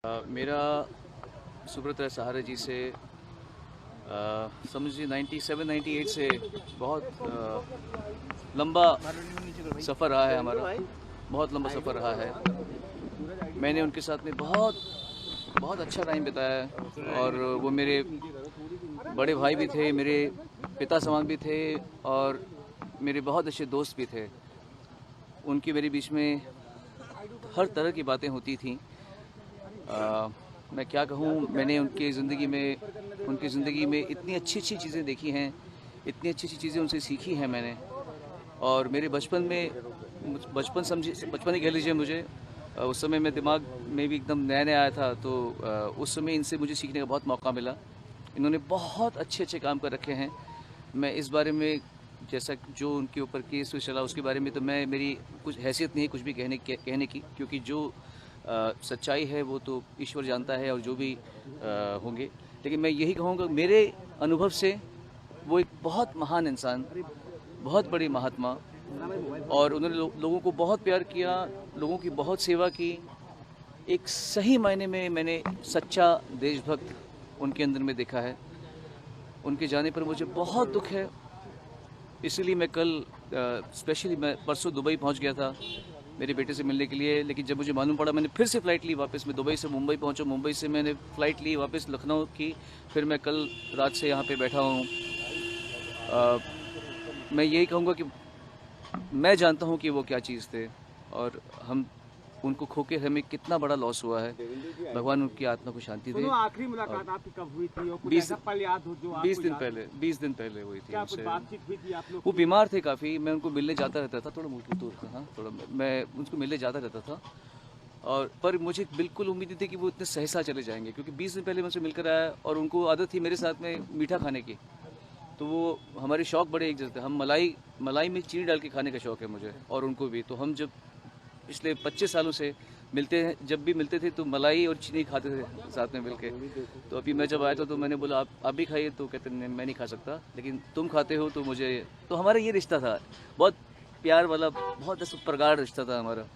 मेरा सुब्रत राय सहारे जी से समझिए 97-98 से बहुत लंबा सफ़र रहा है हमारा, बहुत लंबा सफ़र रहा है। मैंने उनके साथ में बहुत बहुत अच्छा टाइम बिताया है और वो मेरे बड़े भाई भी थे, मेरे पिता समान भी थे और मेरे बहुत अच्छे दोस्त भी थे। उनकी मेरे बीच में हर तरह की बातें होती थीं। मैं क्या कहूँ, मैंने उनकी ज़िंदगी में इतनी अच्छी अच्छी चीज़ें देखी हैं, इतनी अच्छी अच्छी चीज़ें उनसे सीखी हैं मैंने। और मेरे बचपन ही कह लीजिए मुझे, उस समय मैं दिमाग में भी एकदम नया नया आया था, तो उस समय इनसे मुझे सीखने का बहुत मौका मिला। इन्होंने बहुत अच्छे अच्छे काम कर रखे हैं। मैं इस बारे में, जैसा जो उनके ऊपर केस चला उसके बारे में, तो मेरी कुछ हैसियत नहीं है कुछ भी कहने की, क्योंकि जो सच्चाई है वो तो ईश्वर जानता है और जो भी होंगे। लेकिन मैं यही कहूँगा, मेरे अनुभव से वो एक बहुत महान इंसान, बहुत बड़ी महात्मा, और उन्होंने लोगों को बहुत प्यार किया, लोगों की बहुत सेवा की। एक सही मायने में मैंने सच्चा देशभक्त उनके अंदर में देखा है। उनके जाने पर मुझे बहुत दुख है। इसीलिए मैं कल स्पेशली मैं परसों दुबई पहुंच गया था मेरे बेटे से मिलने के लिए। लेकिन जब मुझे मालूम पड़ा, मैंने फिर से फ़्लाइट ली वापस। मैं दुबई से मुंबई पहुंचा, मुंबई से मैंने फ़्लाइट ली वापस लखनऊ की, फिर मैं कल रात से यहाँ पे बैठा हूँ। मैं यही कहूँगा कि मैं जानता हूँ कि वो क्या चीज़ थे, और हम उनको खो के हमें कितना बड़ा लॉस हुआ है। भगवान उनकी आत्मा को शांति दे। आखिरी मुलाकात आपकी कब हुई थी और कुछ ऐसा पल याद हो जो 20 दिन पहले हुई थी। क्या कुछ बातचीत हुई थी आप लोग? वो बीमार थे काफ़ी, मैं उनको मिलने जाता रहता था, थोड़ा मुँह तो हाँ, थोड़ा मैं उनको मिलने जाता रहता था। और पर मुझे बिल्कुल उम्मीद नहीं थी कि वो इतने सहसा चले जाएंगे, क्योंकि 20 दिन पहले मैं उनसे मिलकर आया और उनको आदत थी मेरे साथ में मीठा खाने की। तो वो हमारे शौक बड़े एक जैसे थे। हम मलाई में चीनी डाल के खाने का शौक है मुझे और उनको भी। तो हम जब पिछले 25 सालों से मिलते हैं, जब भी मिलते थे तो मलाई और चीनी खाते थे साथ में मिलके। तो अभी मैं जब आया था तो मैंने बोला आप भी खाइए, तो कहते नहीं, मैं नहीं खा सकता, लेकिन तुम खाते हो तो मुझे। तो हमारा ये रिश्ता था, बहुत प्यार वाला, बहुत प्रगाढ़ रिश्ता था हमारा।